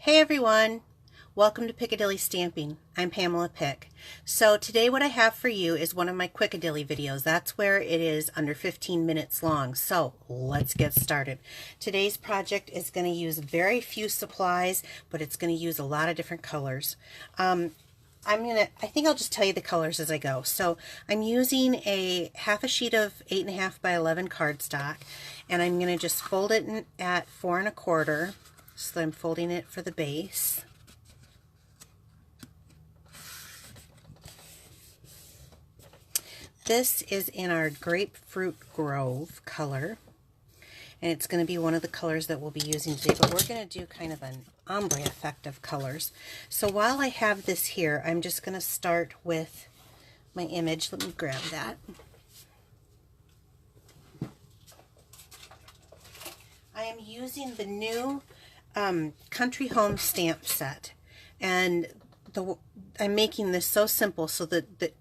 Hey everyone, welcome to Piccadilly Stamping. I'm Pamela Pick. So today what I have for you is one of my Quickadilly videos. That's where it is under 15 minutes long. So let's get started. Today's project is going to use very few supplies, but it's going to use a lot of different colors. I think I'll just tell you the colors as I go. So I'm using a half a sheet of 8.5 by 11 cardstock, and I'm going to just fold it at 4 1/4. So I'm folding it for the base. This is in our Grapefruit Grove color, and it's going to be one of the colors that we'll be using today, but we're going to do kind of an ombre effect of colors. So while I have this here, I'm just going to start with my image. Let me grab that. I am using the new Country Home stamp set, and I'm making this so simple so that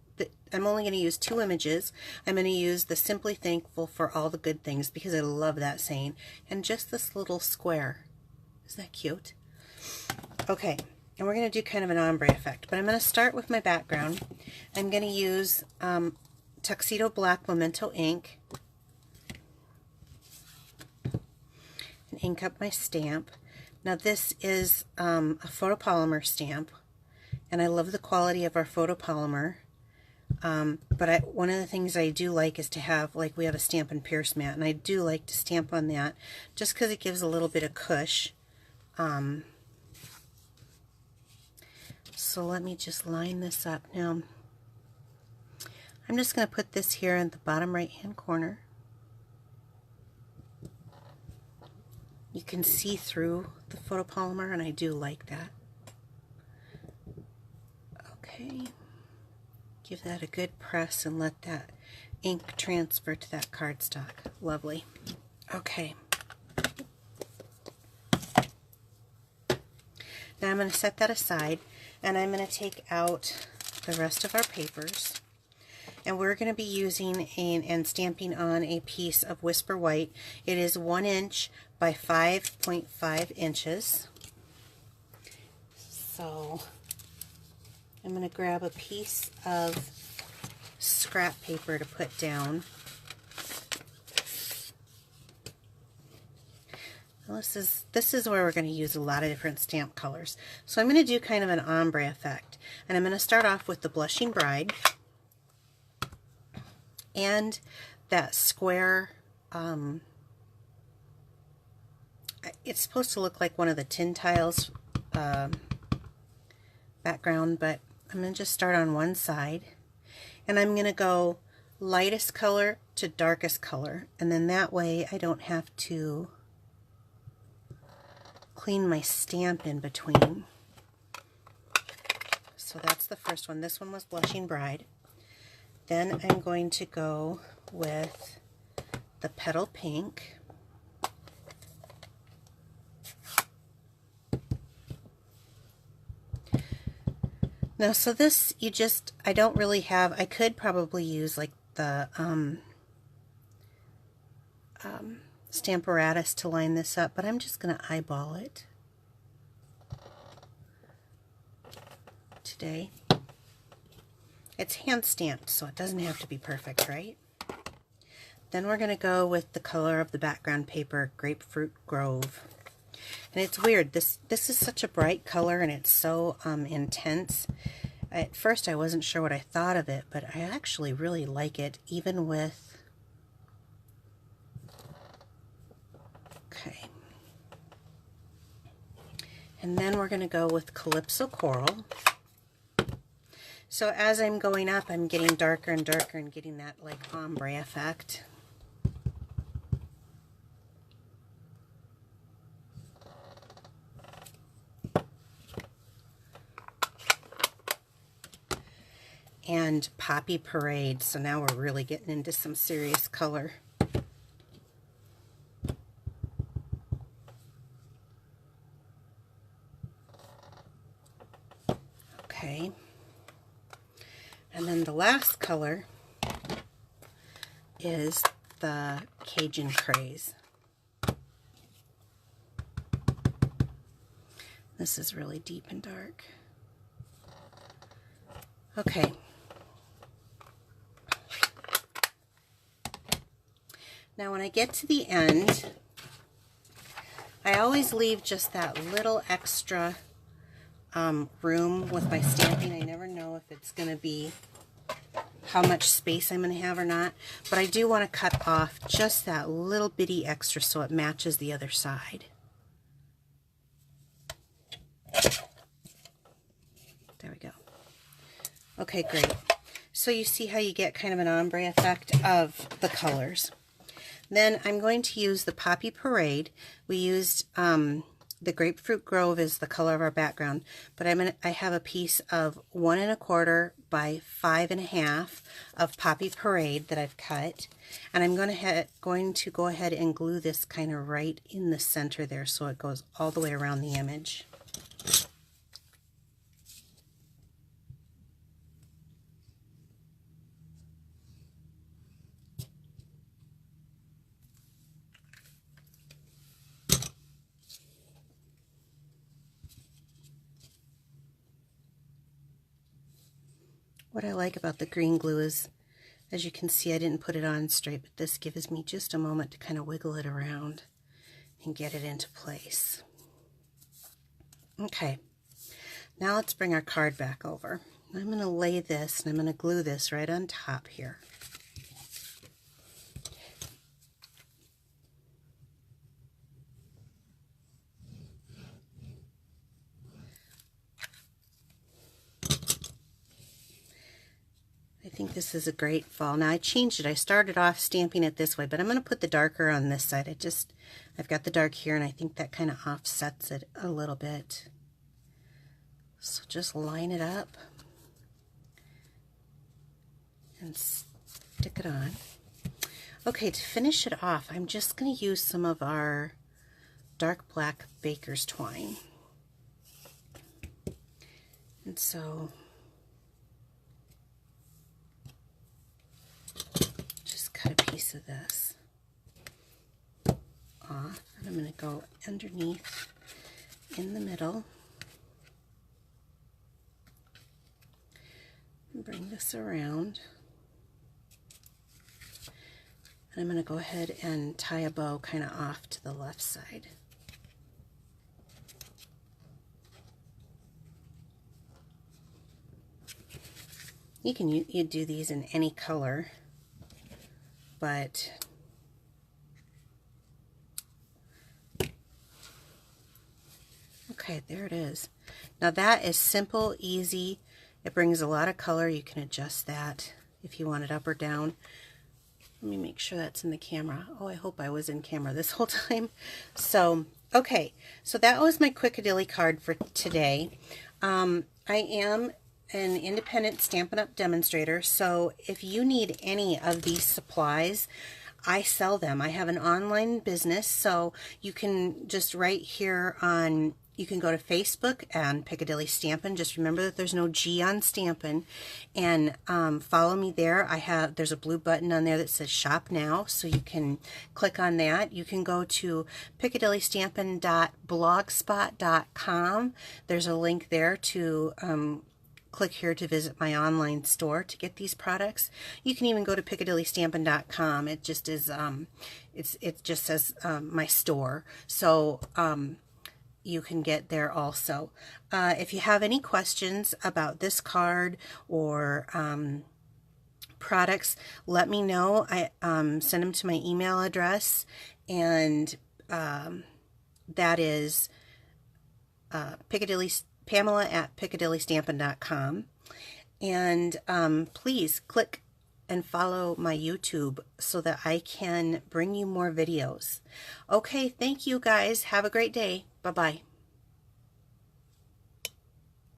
I'm only going to use 2 images. I'm going to use the Simply Thankful for All the Good Things because I love that saying, and just this little square. Isn't that cute? Okay, and we're going to do kind of an ombre effect, but I'm going to start with my background. I'm going to use Tuxedo Black Memento ink and ink up my stamp. Now this is a photopolymer stamp, and I love the quality of our photopolymer, but one of the things I do like is to have, like we have a Stampin' Pierce mat, and I do like to stamp on that just because it gives a little bit of cush. So let me just line this up. Now I'm just going to put this here in the bottom right hand corner. You can see through the photopolymer, and I do like that. Okay, give that a good press and let that ink transfer to that cardstock. Lovely. Okay. Now I'm going to set that aside, and I'm going to take out the rest of our papers. And we're going to be using and stamping on a piece of Whisper White. It is 1 inch by 5.5 inches. So I'm going to grab a piece of scrap paper to put down. Well, this is where we're going to use a lot of different stamp colors. So I'm going to do kind of an ombre effect. And I'm going to start off with the Blushing Bride. And that square, it's supposed to look like one of the tin tiles background, but I'm going to just start on one side. And I'm going to go lightest color to darkest color. And then that way I don't have to clean my stamp in between. So that's the first one. This one was Blushing Bride. Then I'm going to go with the Petal Pink. Now, so this, I don't really have, I could probably use like the Stamparatus to line this up, but I'm just going to eyeball it today. It's hand stamped, so it doesn't have to be perfect, right? Then we're going to go with the color of the background paper, Grapefruit Grove. And it's weird, this is such a bright color, and it's so intense. At first I wasn't sure what I thought of it, but I actually really like it, even with... Okay. And then we're going to go with Calypso Coral. So as I'm going up, I'm getting darker and darker and getting that like ombre effect. And Poppy Parade. So now we're really getting into some serious color. Okay. And then the last color is the Cajun Craze. This is really deep and dark. Okay. Now when I get to the end, I always leave just that little extra room with my stamping. I never know if it's going to be how much space I'm going to have or not, but I do want to cut off just that little bitty extra so it matches the other side. There we go. Okay, great. So you see how you get kind of an ombre effect of the colors. Then I'm going to use the Poppy Parade. We used the Grapefruit Grove is the color of our background, but I have a piece of 1 1/4 by 5 1/2 of Poppy Parade that I've cut, and I'm going to go ahead and glue this kind of right in the center there so it goes all the way around the image. What I like about the green glue is, as you can see, I didn't put it on straight, but this gives me just a moment to kind of wiggle it around and get it into place. Okay, now let's bring our card back over. I'm going to lay this and I'm going to glue this right on top here. I think this is a great fall. Now I changed it. I started off stamping it this way, but I'm going to put the darker on this side. I've got the dark here, and I think that kind of offsets it a little bit. So just line it up and stick it on. Okay, to finish it off, I'm just going to use some of our dark black baker's twine. And so cut a piece of this off, and I'm going to go underneath in the middle and bring this around, and I'm going to go ahead and tie a bow kind of off to the left side. You do these in any color, but okay, there it is. Now that is simple, easy. It brings a lot of color. You can adjust that if you want it up or down. Let me make sure that's in the camera. Oh, I hope I was in camera this whole time. So, okay, so that was my Quickadilly card for today. I am an independent Stampin' Up! Demonstrator, so if you need any of these supplies, I sell them. I have an online business, so you can just right here on, you can go to Facebook and Piccadilly Stampin'. Just remember that there's no G on Stampin', and follow me there. There's a blue button on there that says Shop Now, so you can click on that. You can go to piccadillystampin.blogspot.com. There's a link there to click here to visit my online store to get these products. You can even go to piccadillystampin.com. It just is it just says my store, so you can get there also. If you have any questions about this card or products, let me know. I send them to my email address, and that is Pamela@piccadillystampin.com. And please click and follow my YouTube so that I can bring you more videos. Okay, thank you guys. Have a great day. Bye-bye.